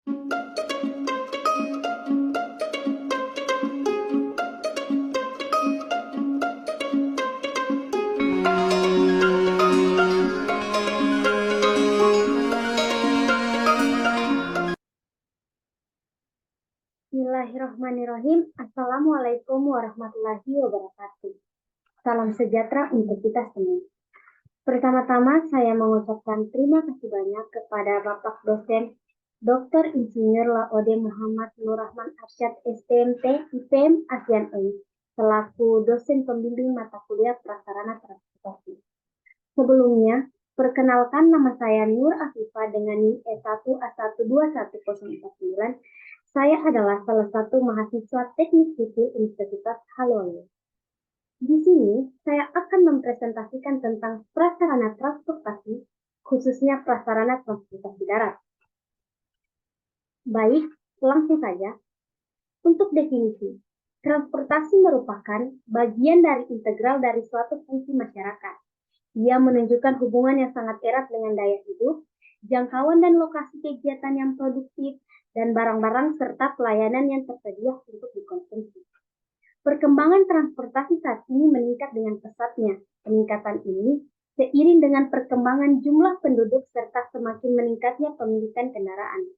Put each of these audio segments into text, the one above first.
Bismillahirrahmanirrahim. Assalamualaikum warahmatullahi wabarakatuh. Salam sejahtera untuk kita semua. Pertama-tama saya mengucapkan terima kasih banyak kepada Bapak dosen Dr. Insinyur Laode Muhammad Nur Rahman Arsyad STMT IPM ASEAN selaku dosen pembimbing mata kuliah prasarana transportasi. Sebelumnya, perkenalkan nama saya Nur Afifah dengan NIM E1A121049. Saya adalah salah satu mahasiswa teknik sipil Universitas Haloleo. Di sini, saya akan mempresentasikan tentang prasarana transportasi, khususnya prasarana transportasi darat. Baik, langsung saja. Untuk definisi, transportasi merupakan bagian dari integral dari suatu fungsi masyarakat. Ia menunjukkan hubungan yang sangat erat dengan daya hidup, jangkauan dan lokasi kegiatan yang produktif, dan barang-barang serta pelayanan yang tersedia untuk dikonsumsi. Perkembangan transportasi saat ini meningkat dengan pesatnya. Peningkatan ini seiring dengan perkembangan jumlah penduduk serta semakin meningkatnya pemilikan kendaraan.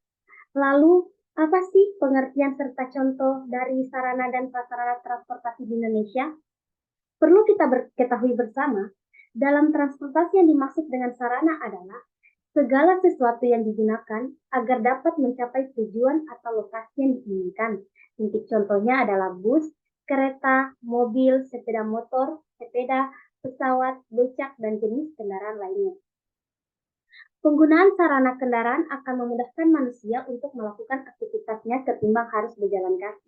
Lalu, apa sih pengertian serta contoh dari sarana dan prasarana transportasi di Indonesia? Perlu kita ketahui bersama, dalam transportasi yang dimaksud dengan sarana adalah segala sesuatu yang digunakan agar dapat mencapai tujuan atau lokasi yang diinginkan. Titik contohnya adalah bus, kereta, mobil, sepeda motor, sepeda, pesawat, becak, dan jenis kendaraan lainnya. Penggunaan sarana kendaraan akan memudahkan manusia untuk melakukan aktivitasnya ketimbang harus berjalan kaki.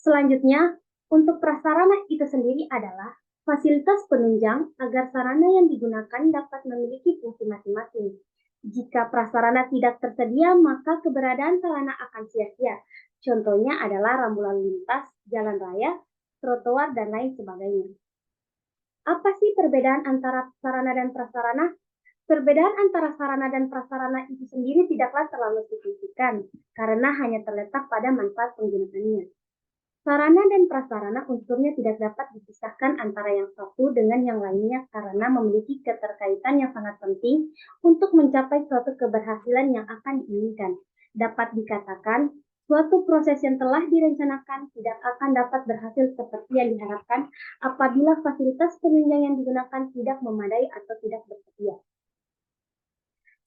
Selanjutnya, untuk prasarana itu sendiri adalah fasilitas penunjang agar sarana yang digunakan dapat memiliki fungsi masing-masing. Jika prasarana tidak tersedia, maka keberadaan sarana akan sia-sia. Contohnya adalah rambu lalu lintas, jalan raya, trotoar, dan lain sebagainya. Apa sih perbedaan antara sarana dan prasarana? Perbedaan antara sarana dan prasarana itu sendiri tidaklah terlalu signifikan, karena hanya terletak pada manfaat penggunaannya. Sarana dan prasarana unsurnya tidak dapat dipisahkan antara yang satu dengan yang lainnya karena memiliki keterkaitan yang sangat penting untuk mencapai suatu keberhasilan yang akan diinginkan. Dapat dikatakan, suatu proses yang telah direncanakan tidak akan dapat berhasil seperti yang diharapkan apabila fasilitas penunjang yang digunakan tidak memadai atau tidak bersedia.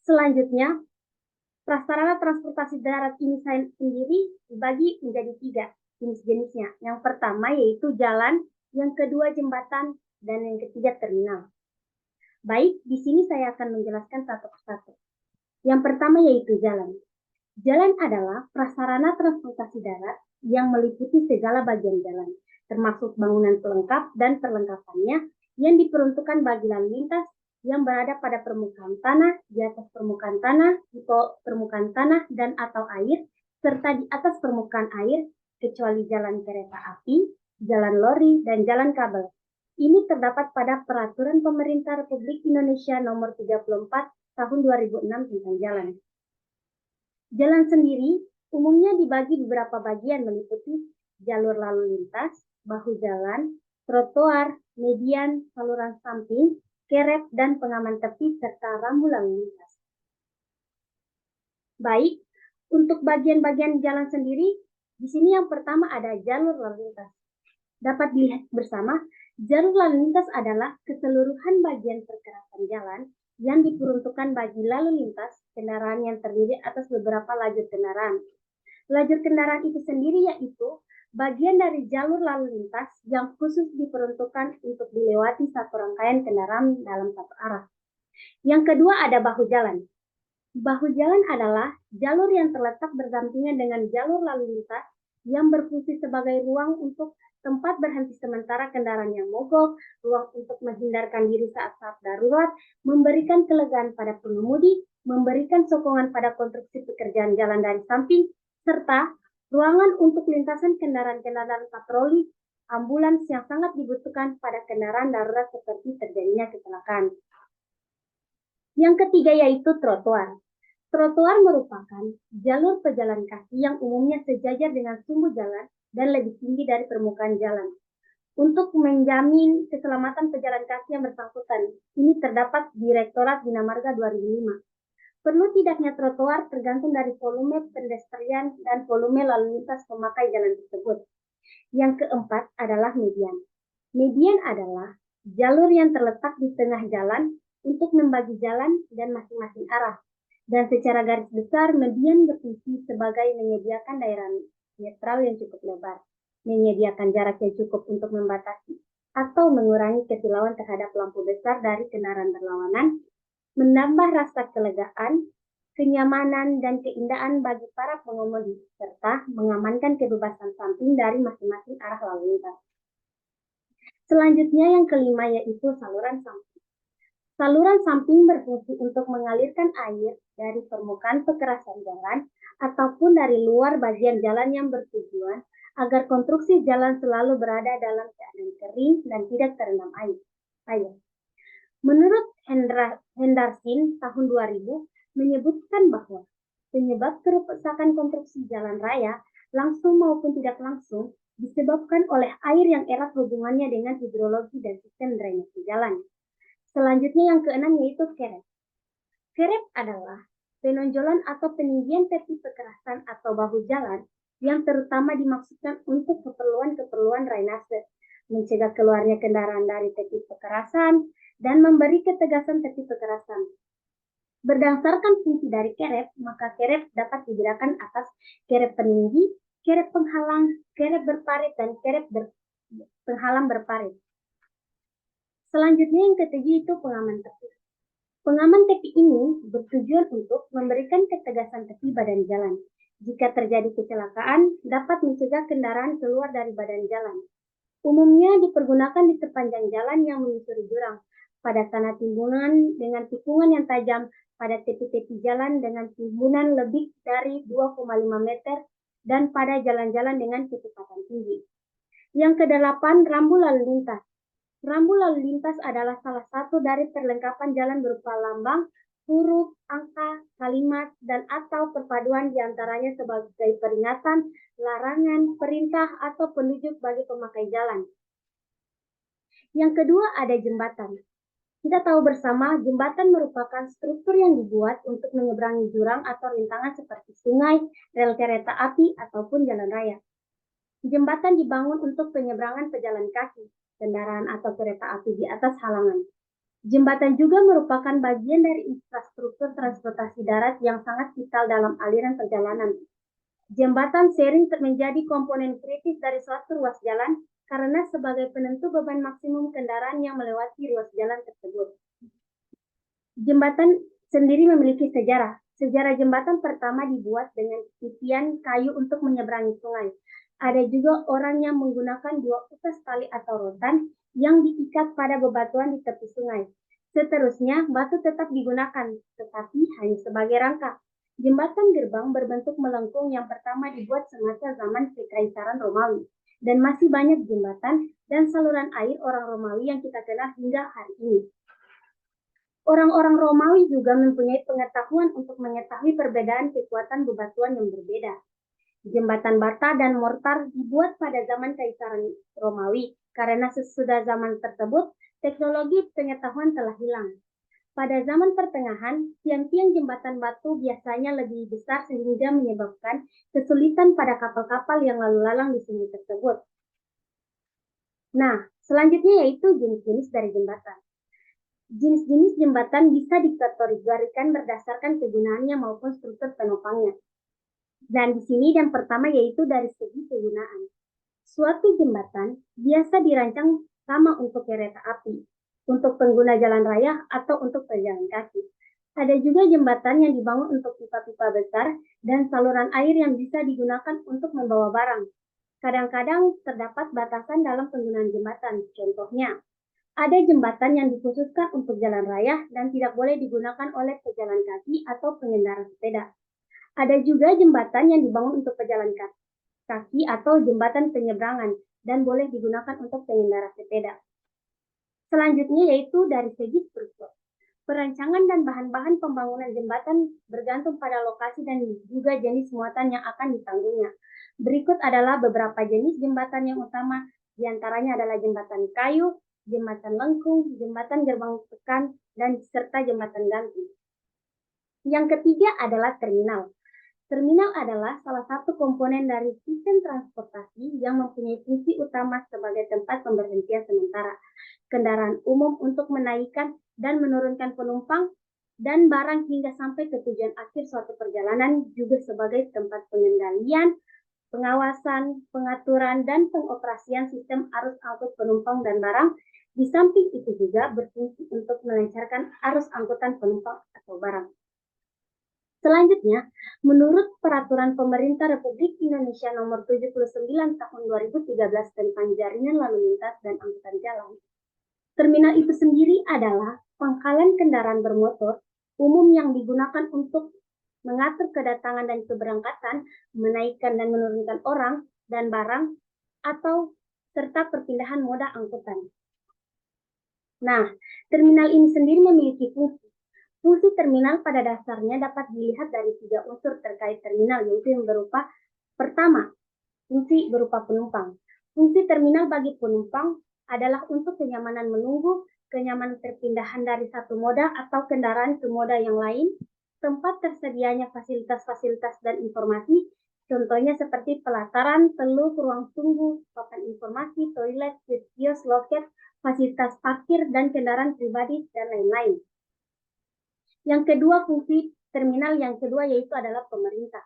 Selanjutnya, prasarana transportasi darat ini sendiri dibagi menjadi 3. Jenis-jenisnya. Yang pertama yaitu jalan, yang kedua jembatan, dan yang ketiga terminal. Baik, di sini saya akan menjelaskan satu persatu. Yang pertama yaitu jalan. Jalan adalah prasarana transportasi darat yang meliputi segala bagian jalan, termasuk bangunan pelengkap dan perlengkapannya yang diperuntukkan bagi lalu lintas yang berada pada permukaan tanah, di atas permukaan tanah, di bawah permukaan tanah dan atau air, serta di atas permukaan air, kecuali jalan kereta api, jalan lori, dan jalan kabel. Ini terdapat pada Peraturan Pemerintah Republik Indonesia Nomor 34 Tahun 2006 tentang jalan. Jalan sendiri umumnya dibagi beberapa bagian meliputi jalur lalu lintas, bahu jalan, trotoar, median, saluran samping, kerep, dan pengaman tepi, serta rambu lalu lintas. Baik, untuk bagian-bagian jalan sendiri, di sini yang pertama ada jalur lalu lintas. Dapat dilihat bersama, jalur lalu lintas adalah keseluruhan bagian pergerakan jalan yang diperuntukkan bagi lalu lintas kendaraan yang terdiri atas beberapa lajur kendaraan. Lajur kendaraan itu sendiri yaitu bagian dari jalur lalu lintas yang khusus diperuntukkan untuk dilewati satu rangkaian kendaraan dalam satu arah. Yang kedua ada bahu jalan. Bahu jalan adalah jalur yang terletak berdampingan dengan jalur lalu lintas yang berfungsi sebagai ruang untuk tempat berhenti sementara kendaraan yang mogok, ruang untuk menghindarkan diri saat-saat darurat, memberikan kelegaan pada pengemudi, memberikan sokongan pada konstruksi pekerjaan jalan dari samping, serta ruangan untuk lintasan kendaraan-kendaraan patroli, ambulans yang sangat dibutuhkan pada kendaraan darurat seperti terjadinya kecelakaan. Yang ketiga yaitu trotoar. Trotoar merupakan jalur pejalan kaki yang umumnya sejajar dengan sumbu jalan dan lebih tinggi dari permukaan jalan. Untuk menjamin keselamatan pejalan kaki yang bersangkutan, ini terdapat Direktorat Bina Marga 2005. Perlu tidaknya trotoar tergantung dari volume pedestrian dan volume lalu lintas pemakai jalan tersebut. Yang keempat adalah median. Median adalah jalur yang terletak di tengah jalan untuk membagi jalan dan masing-masing arah. Dan secara garis besar, median berfungsi sebagai menyediakan daerah netral yang cukup lebar, menyediakan jarak yang cukup untuk membatasi atau mengurangi kesilauan terhadap lampu besar dari kendaraan berlawanan, menambah rasa kelegaan, kenyamanan, dan keindahan bagi para pengemudi, serta mengamankan kebebasan samping dari masing-masing arah lalu lintas. Selanjutnya yang kelima yaitu saluran samping. Saluran samping berfungsi untuk mengalirkan air dari permukaan pekerasan jalan ataupun dari luar bagian jalan yang bertujuan agar konstruksi jalan selalu berada dalam keadaan kering dan tidak terendam air. Menurut Henderson tahun 2000 menyebutkan bahwa penyebab kerusakan konstruksi jalan raya langsung maupun tidak langsung disebabkan oleh air yang erat hubungannya dengan hidrologi dan sistem drainase jalan. Selanjutnya yang keenam yaitu kerep. Kerep adalah penonjolan atau peninggian tepi pekerasan atau bahu jalan yang terutama dimaksudkan untuk keperluan drainase, mencegah keluarnya kendaraan dari tepi pekerasan, dan memberi ketegasan tepi pekerasan. Berdasarkan fungsi dari kerep, maka kerep dapat dibedakan atas kerep peninggi, kerep penghalang, kerep berparit, dan kerep penghalang berparit. Selanjutnya yang ketiga itu pengaman tepi. Pengaman tepi ini bertujuan untuk memberikan ketegasan tepi badan jalan. Jika terjadi kecelakaan, dapat mencegah kendaraan keluar dari badan jalan. Umumnya dipergunakan di sepanjang jalan yang menyusuri jurang, pada tanah timbunan dengan tikungan yang tajam, pada tepi-tepi jalan dengan timbunan lebih dari 2,5 meter, dan pada jalan-jalan dengan kecepatan tinggi. Yang kedelapan, rambu lalu lintas. Rambu lalu lintas adalah salah satu dari perlengkapan jalan berupa lambang, huruf, angka, kalimat, dan atau perpaduan diantaranya sebagai peringatan, larangan, perintah, atau penunjuk bagi pemakai jalan. Yang kedua ada jembatan. Kita tahu bersama jembatan merupakan struktur yang dibuat untuk menyeberangi jurang atau rintangan seperti sungai, rel kereta api, ataupun jalan raya. Jembatan dibangun untuk penyeberangan pejalan kaki, kendaraan atau kereta api di atas halangan. Jembatan juga merupakan bagian dari infrastruktur transportasi darat yang sangat vital dalam aliran perjalanan. Jembatan sering menjadi komponen kritis dari suatu ruas jalan karena sebagai penentu beban maksimum kendaraan yang melewati ruas jalan tersebut. Jembatan sendiri memiliki sejarah. Sejarah jembatan pertama dibuat dengan titian kayu untuk menyeberangi sungai. Ada juga orang yang menggunakan dua utas tali atau rotan yang diikat pada bebatuan di tepi sungai. Seterusnya, batu tetap digunakan, tetapi hanya sebagai rangka. Jembatan gerbang berbentuk melengkung yang pertama dibuat semasa zaman Kekaisaran Romawi, dan masih banyak jembatan dan saluran air orang Romawi yang kita kenal hingga hari ini. Orang-orang Romawi juga mempunyai pengetahuan untuk mengetahui perbedaan kekuatan bebatuan yang berbeda. Jembatan bata dan mortar dibuat pada zaman Kaisaran Romawi karena sesudah zaman tersebut teknologi pengetahuan telah hilang. Pada zaman pertengahan, tiang-tiang jembatan batu biasanya lebih besar sehingga menyebabkan kesulitan pada kapal-kapal yang lalu lalang di sungai tersebut. Nah, selanjutnya yaitu jenis-jenis dari jembatan. Jenis-jenis jembatan bisa dikategorikan berdasarkan kegunaannya maupun struktur penopangnya. Dan di sini yang pertama yaitu dari segi kegunaan. Suatu jembatan biasa dirancang sama untuk kereta api, untuk pengguna jalan raya, atau untuk pejalan kaki. Ada juga jembatan yang dibangun untuk pipa-pipa besar dan saluran air yang bisa digunakan untuk membawa barang. Kadang-kadang terdapat batasan dalam penggunaan jembatan. Contohnya, ada jembatan yang dikhususkan untuk jalan raya dan tidak boleh digunakan oleh pejalan kaki atau pengendara sepeda. Ada juga jembatan yang dibangun untuk pejalan kaki atau jembatan penyeberangan dan boleh digunakan untuk pengendara sepeda. Selanjutnya yaitu dari segi struktur. Perancangan dan bahan-bahan pembangunan jembatan bergantung pada lokasi dan juga jenis muatan yang akan ditanggungnya. Berikut adalah beberapa jenis jembatan yang utama, diantaranya adalah jembatan kayu, jembatan lengkung, jembatan gerbang tekan, dan serta jembatan gantung. Yang ketiga adalah terminal. Terminal adalah salah satu komponen dari sistem transportasi yang mempunyai fungsi utama sebagai tempat pemberhentian sementara kendaraan umum untuk menaikkan dan menurunkan penumpang dan barang hingga sampai ke tujuan akhir suatu perjalanan, juga sebagai tempat pengendalian, pengawasan, pengaturan, dan pengoperasian sistem arus angkut penumpang dan barang. Di samping itu juga berfungsi untuk melancarkan arus angkutan penumpang atau barang. Selanjutnya, menurut Peraturan Pemerintah Republik Indonesia Nomor 79 Tahun 2013 tentang Jaringan Lalu Lintas dan Angkutan Jalan, terminal itu sendiri adalah pangkalan kendaraan bermotor umum yang digunakan untuk mengatur kedatangan dan keberangkatan, menaikkan dan menurunkan orang dan barang, atau serta perpindahan moda angkutan. Nah, terminal ini sendiri memiliki fungsi. Fungsi terminal pada dasarnya dapat dilihat dari 3 unsur terkait terminal, yaitu yang berupa pertama, fungsi berupa penumpang. Fungsi terminal bagi penumpang adalah untuk kenyamanan menunggu, kenyamanan perpindahan dari satu moda atau kendaraan ke moda yang lain, tempat tersedianya fasilitas-fasilitas dan informasi, contohnya seperti pelataran, teluh, ruang tunggu, papan informasi, toilet, kios, loket, fasilitas parkir, dan kendaraan pribadi, dan lain-lain. Yang kedua, fungsi terminal yang kedua yaitu adalah pemerintah.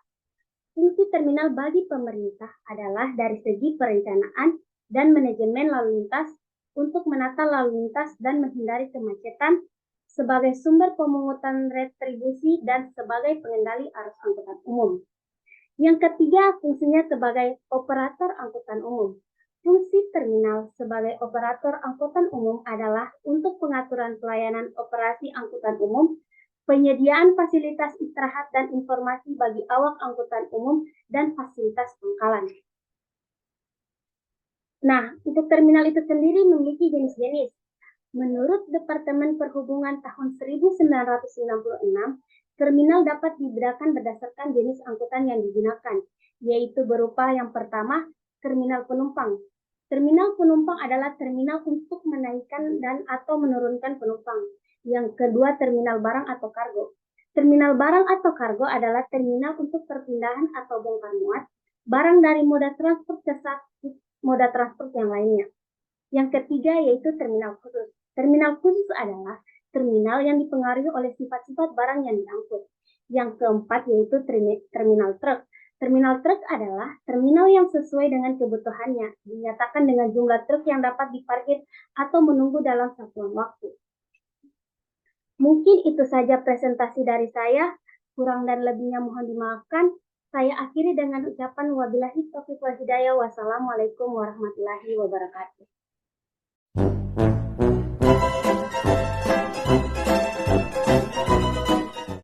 Fungsi terminal bagi pemerintah adalah dari segi perencanaan dan manajemen lalu lintas untuk menata lalu lintas dan menghindari kemacetan, sebagai sumber pemungutan retribusi, dan sebagai pengendali arus angkutan umum. Yang ketiga, fungsinya sebagai operator angkutan umum. Fungsi terminal sebagai operator angkutan umum adalah untuk pengaturan pelayanan operasi angkutan umum, penyediaan fasilitas istirahat dan informasi bagi awak angkutan umum, dan fasilitas pangkalan. Nah, untuk terminal itu sendiri memiliki jenis-jenis. Menurut Departemen Perhubungan tahun 1996, terminal dapat dibedakan berdasarkan jenis angkutan yang digunakan, yaitu berupa yang pertama, terminal penumpang. Terminal penumpang adalah terminal untuk menaikkan dan atau menurunkan penumpang. Yang kedua, terminal barang atau kargo. Terminal barang atau kargo adalah terminal untuk perpindahan atau bongkar muat barang dari moda transport ke moda transport yang lainnya. Yang ketiga yaitu terminal khusus. Terminal khusus adalah terminal yang dipengaruhi oleh sifat-sifat barang yang diangkut. Yang keempat yaitu terminal truk. Terminal truk adalah terminal yang sesuai dengan kebutuhannya, dinyatakan dengan jumlah truk yang dapat diparkir atau menunggu dalam satuan waktu. Mungkin itu saja presentasi dari saya, kurang dan lebihnya mohon dimaafkan. Saya akhiri dengan ucapan wabillahi taufiq wal hidayah. Wassalamualaikum warahmatullahi wabarakatuh.